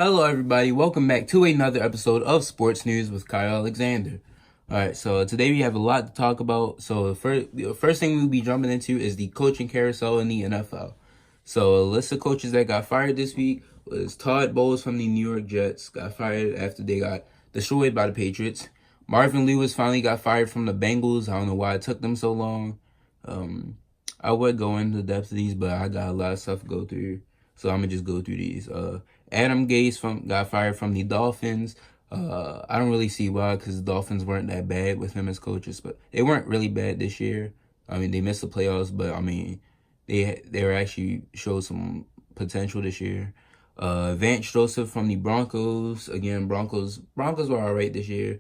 Hello, everybody. Welcome back to another episode of Sports News with Kyle Alexander. All right, so today we have a lot to talk about. So the first thing we'll be jumping into is the coaching carousel in the NFL. So a list of coaches that got fired this week was Todd Bowles from the New York Jets got fired after they got destroyed by the Patriots. Marvin Lewis finally got fired from the Bengals. I don't know why it took them so long. I would go into the depth of these, but I got a lot of stuff to go through. So I'm gonna just go through these. Adam Gase got fired from the Dolphins. I don't really see why, because the Dolphins weren't that bad with him as coaches, but they weren't really bad this year. I mean, they missed the playoffs, but I mean, they were actually showed some potential this year. Vance Joseph from the Broncos. Again, Broncos were all right this year.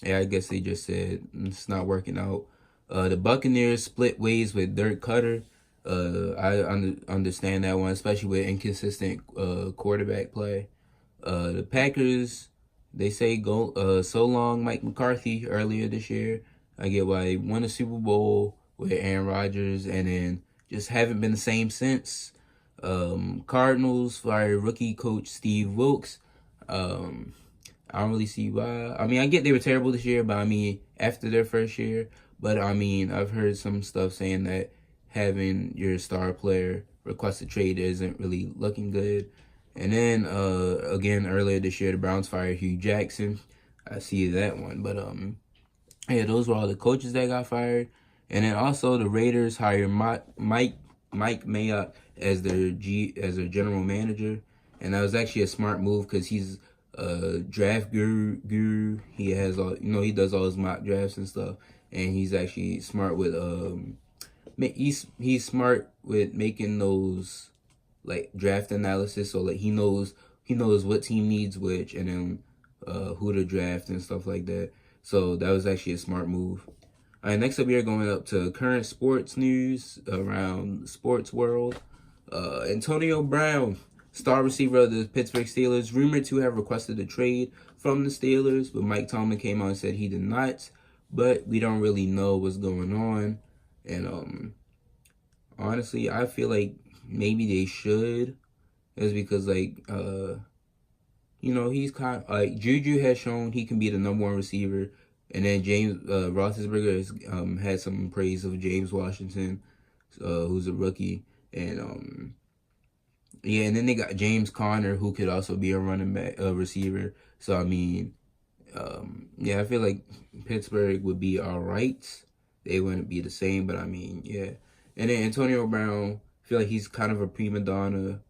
Yeah, I guess they just said it's not working out. The Buccaneers split ways with Dirk Cutter. I understand that one, especially with inconsistent quarterback play. The Packers, they say go so long Mike McCarthy earlier this year. I get why they won a Super Bowl with Aaron Rodgers and then just haven't been the same since. Cardinals fired rookie coach Steve Wilkes. I don't really see why. I mean, I get they were terrible this year, but I mean, after their first year. But I mean, I've heard some stuff saying that having your star player request a trade isn't really looking good. And then again earlier this year, the Browns fired Hugh Jackson. I see that one, but yeah, those were all the coaches that got fired. And then also the Raiders hired Mike Mayock as their general manager, and that was actually a smart move because he's a draft guru. He has all he does all his mock drafts and stuff, and he's actually smart with he's smart with making those like draft analysis, so like he knows what team needs which, and then who to draft and stuff like that. So that was actually a smart move. All right, next up we are going up to current sports news around the sports world. Antonio Brown, star receiver of the Pittsburgh Steelers, rumored to have requested a trade from the Steelers, but Mike Tomlin came out and said he did not. But we don't really know what's going on. And honestly, I feel like maybe they should. Is because he's kind of, like Juju has shown he can be the number one receiver, and then James Roethlisberger has had some praise of James Washington, who's a rookie, and yeah, and then they got James Conner, who could also be a running back, receiver. So I mean, yeah, I feel like Pittsburgh would be all right. They wouldn't be the same, but I mean, yeah. And then Antonio Brown, I feel like he's kind of a prima donna.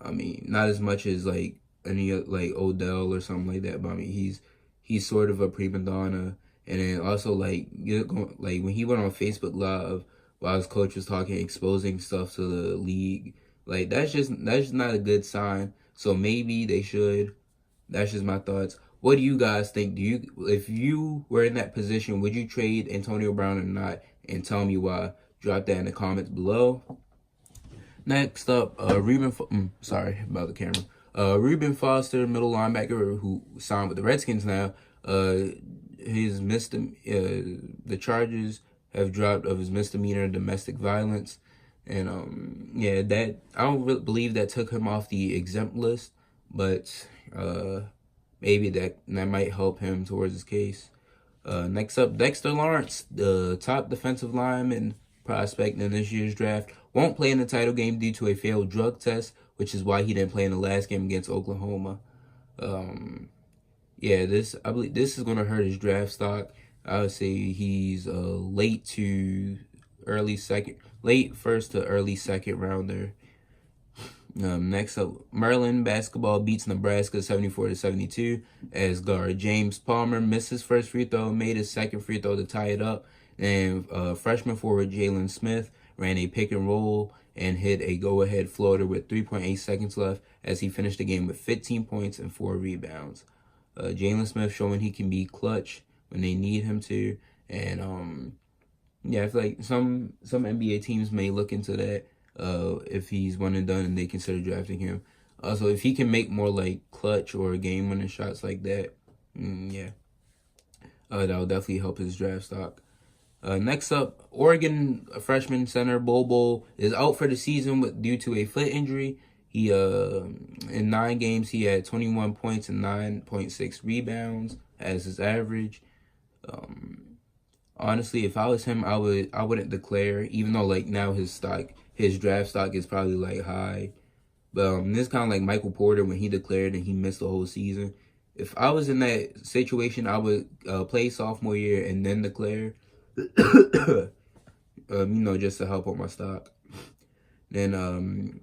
I mean, not as much as like any like Odell or something like that, but I mean, he's sort of a prima donna. And then also like when he went on Facebook Live while his coach was talking, exposing stuff to the league, like that's just not a good sign. So maybe they should. That's just my thoughts. What do you guys think? If you were in that position, would you trade Antonio Brown or not? And tell me why. Drop that in the comments below. Next up, sorry about the camera. Reuben Foster, middle linebacker who signed with the Redskins now. His the charges have dropped of his misdemeanor domestic violence, and yeah, that I don't really believe that took him off the exempt list, but maybe that might help him towards his case. Next up, Dexter Lawrence, the top defensive lineman prospect in this year's draft, won't play in the title game due to a failed drug test, which is why he didn't play in the last game against Oklahoma. Yeah, I believe this is going to hurt his draft stock. I would say he's late first to early second rounder. Next up, Maryland basketball beats Nebraska 74-72 as guard James Palmer missed his first free throw, made his second free throw to tie it up, and freshman forward Jalen Smith ran a pick and roll and hit a go-ahead floater with 3.8 seconds left as he finished the game with 15 points and 4 rebounds. Jalen Smith showing he can be clutch when they need him to, and yeah, I feel like some NBA teams may look into that. If he's one and done and they consider drafting him. Also, if he can make more like clutch or game-winning shots like that, yeah, that will definitely help his draft stock. Next up, Oregon freshman center Bobo is out for the season due to a foot injury. He in 9 games he had 21 points and 9.6 rebounds as his average. Honestly, if I was him, I wouldn't declare, even though like now his draft stock is probably like high. But this is kind of like Michael Porter when he declared and he missed the whole season. If I was in that situation, I would play sophomore year and then declare, just to help out my stock. Then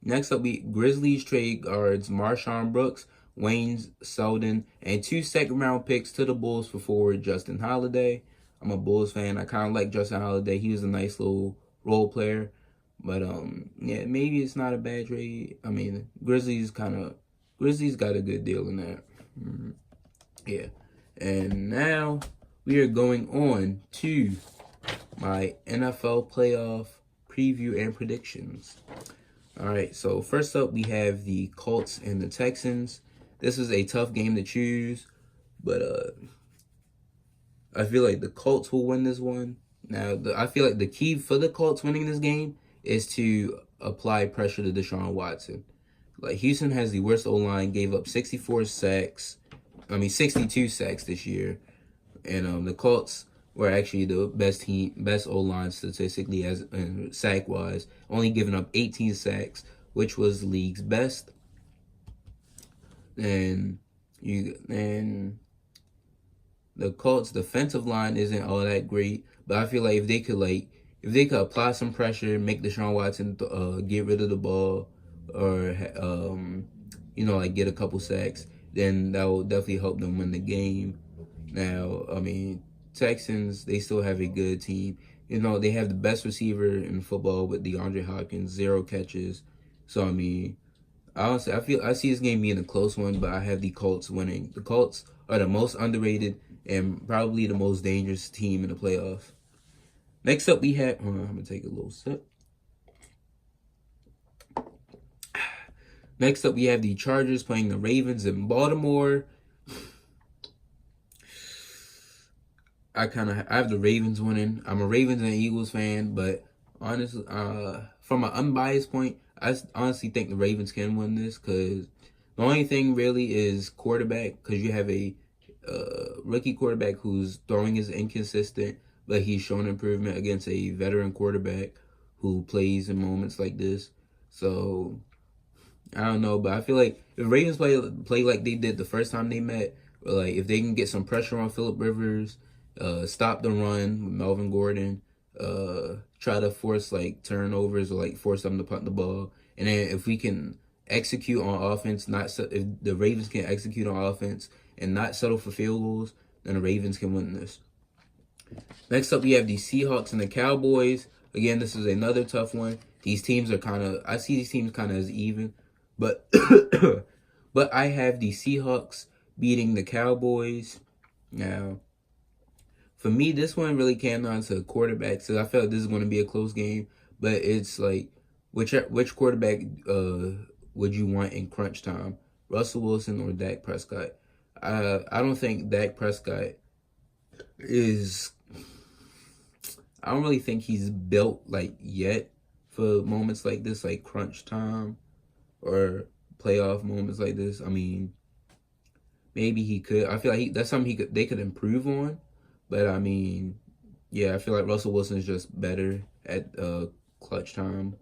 next up, Grizzlies trade guards Marshawn Brooks, Wayne Selden, and 2 second-round picks to the Bulls for forward Justin Holiday. I'm a Bulls fan. I kind of like Justin Holiday. He was a nice little role player. But, yeah, maybe it's not a bad trade. I mean, Grizzlies got a good deal in that. Yeah. And now we are going on to my NFL playoff preview and predictions. All right, so first up we have the Colts and the Texans. This is a tough game to choose, but I feel like the Colts will win this one. Now, I feel like the key for the Colts winning this game is to apply pressure to Deshaun Watson. Like, Houston has the worst O-line, gave up 62 sacks this year. And the Colts were actually the best O-line statistically as sack-wise, only giving up 18 sacks, which was the league's best. And the Colts' defensive line isn't all that great, but I feel like if they could apply some pressure, make Deshaun Watson get rid of the ball, or get a couple sacks, then that will definitely help them win the game. Now, I mean, Texans, they still have a good team. They have the best receiver in football with DeAndre Hopkins, 0 catches. So, I mean, honestly, I see this game being a close one, but I have the Colts winning. The Colts are the most underrated and probably the most dangerous team in the playoffs. Next up, we have... I'm going to take a little sip. Next up, we have the Chargers playing the Ravens in Baltimore. I have the Ravens winning. I'm a Ravens and Eagles fan, but honestly, from an unbiased point, I honestly think the Ravens can win this because the only thing really is quarterback, because you have a rookie quarterback whose throwing is inconsistent, but he's shown improvement against a veteran quarterback who plays in moments like this. So, I don't know, but I feel like if Ravens play like they did the first time they met, or like if they can get some pressure on Phillip Rivers, stop the run with Melvin Gordon, try to force like turnovers or like force them to punt the ball, and then if we can execute on offense, if the Ravens can execute on offense and not settle for field goals, then the Ravens can win this. Next up, we have the Seahawks and the Cowboys. Again, this is another tough one. These teams are I see these teams kind of as even, but but I have the Seahawks beating the Cowboys. Now, for me, this one really came down to quarterbacks. So I felt like this is going to be a close game, but it's like which quarterback would you want in crunch time, Russell Wilson or Dak Prescott? I don't think Dak Prescott is. I don't really think he's built like yet for moments like this, like crunch time or playoff moments like this. I mean, maybe he could. I feel like that's something they could improve on. But I mean, yeah, I feel like Russell Wilson is just better at clutch time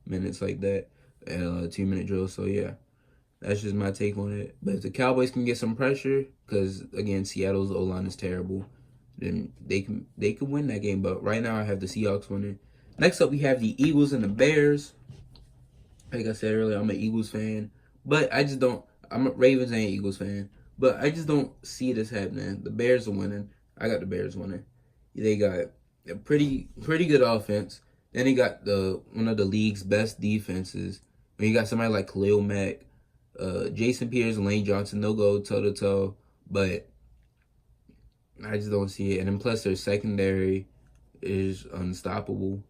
minutes like that, 2-minute drills. So yeah, that's just my take on it. But if the Cowboys can get some pressure, because again, Seattle's O-line is terrible, then they could win that game. But right now, I have the Seahawks winning. Next up, we have the Eagles and the Bears. Like I said earlier, I'm an Eagles fan, but I just don't. I'm a Ravens and Eagles fan, but I just don't see this happening. The Bears are winning. I got the Bears winning. They got a pretty good offense. Then they got one of the league's best defenses. When you got somebody like Khalil Mack, Jason Peters and Lane Johnson, they'll go toe-to-toe. But I just don't see it. And then plus their secondary is unstoppable.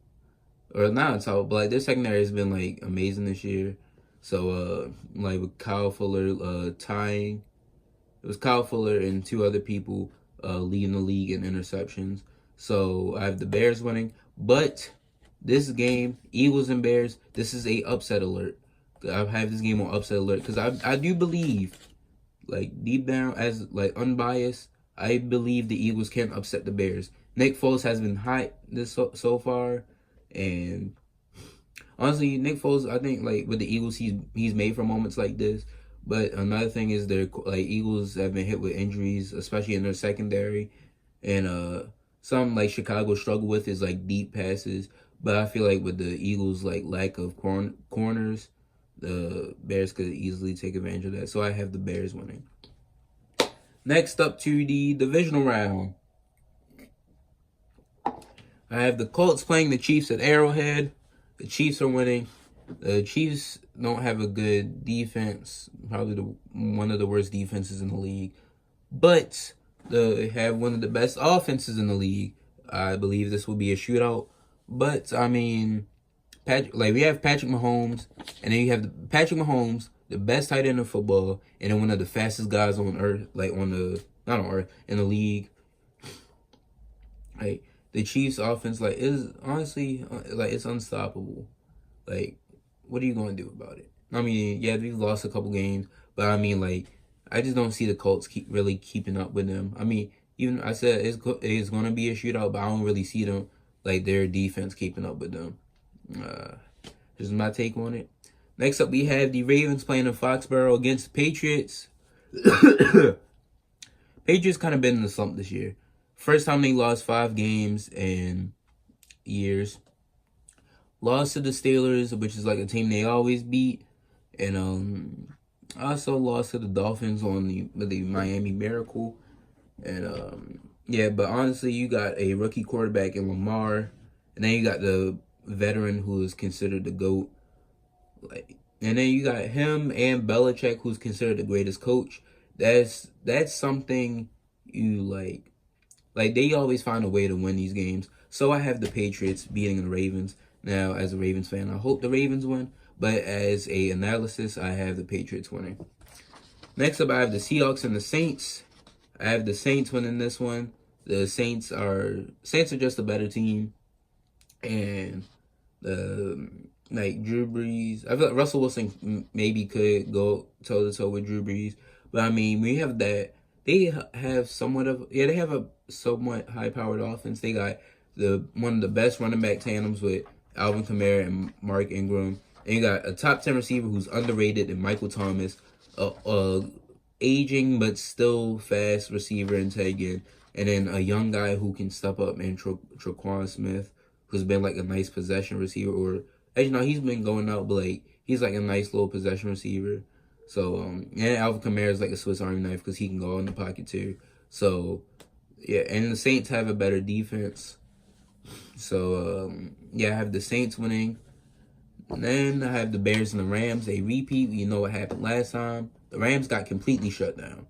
Or not unstoppable, but like their secondary has been like amazing this year. So like with Kyle Fuller tying. It was Kyle Fuller and 2 other people leading the league in interceptions. So I have the Bears winning. But this game, Eagles and Bears, this is a upset alert. I have this game on upset alert because I do believe, like deep down, as like unbiased, I believe the Eagles can upset the Bears. Nick Foles has been hot this so far, and honestly, Nick Foles, I think like with the Eagles, he's made for moments like this. But another thing is their like Eagles have been hit with injuries, especially in their secondary, and some like Chicago struggle with is like deep passes. But I feel like with the Eagles like lack of corners, the Bears could easily take advantage of that. So I have the Bears winning. Next up to the divisional round, I have the Colts playing the Chiefs at Arrowhead. The Chiefs are winning. The Chiefs don't have a good defense, probably one of the worst defenses in the league, but they have one of the best offenses in the league. I believe this will be a shootout, but I mean, we have Patrick Mahomes, and then you have Patrick Mahomes, the best tight end in football, and then one of the fastest guys on earth, like not on earth, in the league. Like the Chiefs' offense, like is honestly like it's unstoppable. Like, what are you going to do about it? I mean, yeah, we've lost a couple games, but I mean, like, I just don't see the Colts really keeping up with them. I mean, even I said it's going to be a shootout, but I don't really see them, like, their defense keeping up with them. This is my take on it. Next up, we have the Ravens playing in Foxborough against the Patriots. Patriots kind of been in the slump this year. First time they lost 5 games in years. Lost to the Steelers, which is like a team they always beat, and also lost to the Dolphins on the Miami Miracle, and yeah. But honestly, you got a rookie quarterback in Lamar, and then you got the veteran who is considered the GOAT, like, and then you got him and Belichick, who's considered the greatest coach. That's something you like. Like they always find a way to win these games. So I have the Patriots beating the Ravens. Now, as a Ravens fan, I hope the Ravens win, but as a analysis, I have the Patriots winning. Next up, I have the Seahawks and the Saints. I have the Saints winning this one. The Saints are just a better team, and like Drew Brees, I feel like Russell Wilson maybe could go toe to toe with Drew Brees, but I mean we have that they have they have a somewhat high powered offense. They got one of the best running back tandems with Alvin Kamara and Mark Ingram. And you got a top 10 receiver who's underrated in Michael Thomas, aging but still fast receiver in Tegan, and then a young guy who can step up in Traquan Smith, who's been like a nice possession receiver. Or actually, no, he's been going out, but like he's like a nice little possession receiver. So and Alvin Kamara is like a Swiss Army knife because he can go in the pocket too. So yeah, and the Saints have a better defense. So, yeah, I have the Saints winning. And then I have the Bears and the Rams. They repeat. You know what happened last time. The Rams got completely shut down.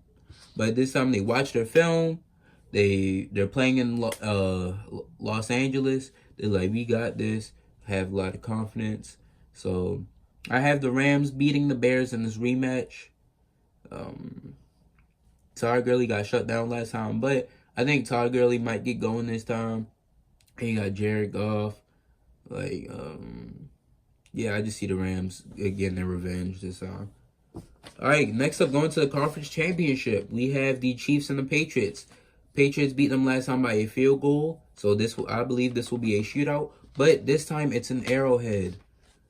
But this time they watched their film. They're playing in Los Angeles. They're like, we got this. Have a lot of confidence. So, I have the Rams beating the Bears in this rematch. Todd Gurley got shut down last time. But I think Todd Gurley might get going this time. And you got Jared Goff. Like, yeah, I just see the Rams getting their revenge this time. All right, next up, going to the conference championship, we have the Chiefs and the Patriots. Patriots beat them last time by a field goal, so I believe this will be a shootout. But this time it's an Arrowhead,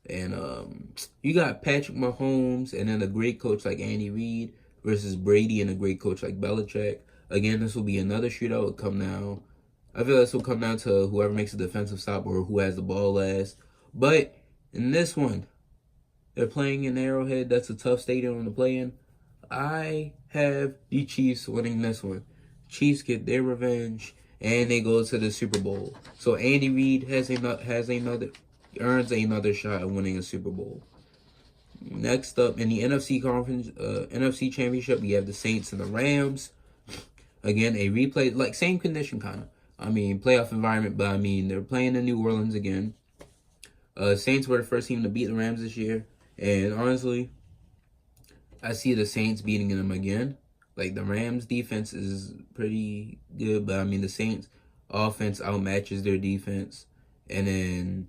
and you got Patrick Mahomes and then a great coach like Andy Reid versus Brady and a great coach like Belichick. Again, this will be another shootout. I feel this will come down to whoever makes a defensive stop or who has the ball last. But in this one, they're playing in Arrowhead. That's a tough stadium to play in. I have the Chiefs winning this one. Chiefs get their revenge, and they go to the Super Bowl. So Andy Reid earns another shot at winning a Super Bowl. Next up, in the NFC Championship, we have the Saints and the Rams. Again, a replay, like same condition kind of. I mean, playoff environment, but I mean, they're playing in New Orleans again. Saints were the first team to beat the Rams this year. And honestly, I see the Saints beating them again. Like, the Rams' defense is pretty good, but I mean, the Saints' offense outmatches their defense. And then,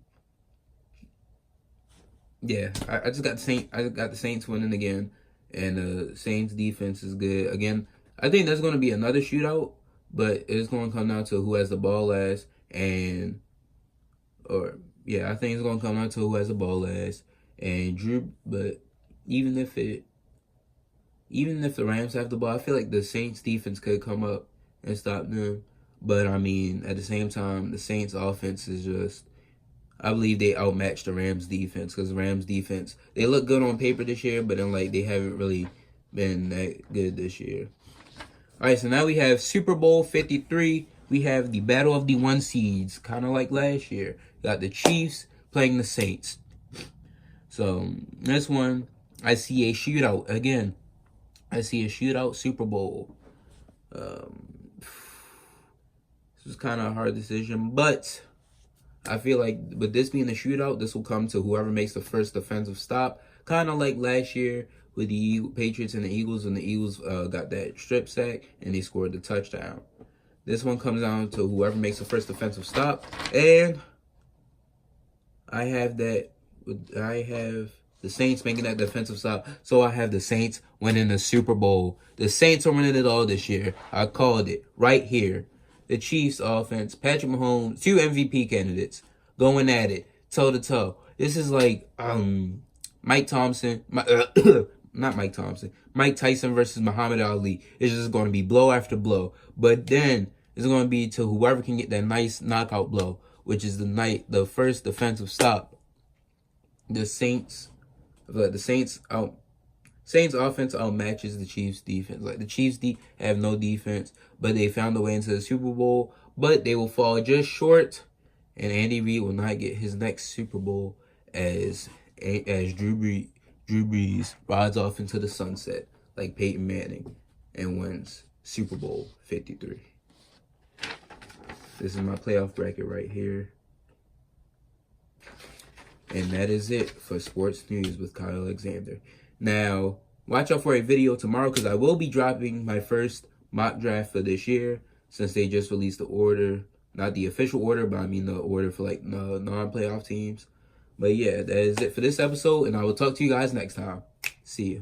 Yeah, I just got the Saints. I got the Saints winning again, and the Saints defense is good again. I think there's going to be another shootout, but it's going to come down to who has the ball last, and or yeah, I think it's going to come down to who has the ball last, and Drew. But even if it, even if the Rams have the ball, I feel like the Saints defense could come up and stop them. But I mean, at the same time, the Saints offense is just, I believe they outmatched the Rams defense, because the Rams defense, they look good on paper this year, but then like they haven't really been that good this year. All right, so now we have Super Bowl 53. We have the battle of the one seeds, kind of like last year. Got the Chiefs playing the Saints. So this one, I see a shootout again. I see a shootout Super Bowl. This is kind of a hard decision, but I feel like with this being a shootout, this will come to whoever makes the first defensive stop. Kind of like last year with the Patriots and the Eagles, and the Eagles got that strip sack and they scored the touchdown. This one comes down to whoever makes the first defensive stop, and I have the Saints making that defensive stop, so I have the Saints winning the Super Bowl. The Saints are winning it all this year. I called it right here. The Chiefs offense, Patrick Mahomes, 2 MVP candidates going at it, toe to toe. This is like Mike Thompson, not Mike Thompson, Mike Tyson versus Muhammad Ali. It's just going to be blow after blow. But then it's going to be to whoever can get that nice knockout blow, which is the first defensive stop. The Saints offense outmatches the Chiefs defense. Like the Chiefs have no defense, but they found a way into the Super Bowl, but they will fall just short, and Andy Reid will not get his next Super Bowl as Drew Brees rides off into the sunset like Peyton Manning and wins Super Bowl 53. This is my playoff bracket right here. And that is it for Sports News with Kyle Alexander. Now, watch out for a video tomorrow, because I will be dropping my first mock draft for this year, since they just released the order. Not the official order, but I mean the order for like non-playoff teams. But yeah, that is it for this episode, and I will talk to you guys next time. See you.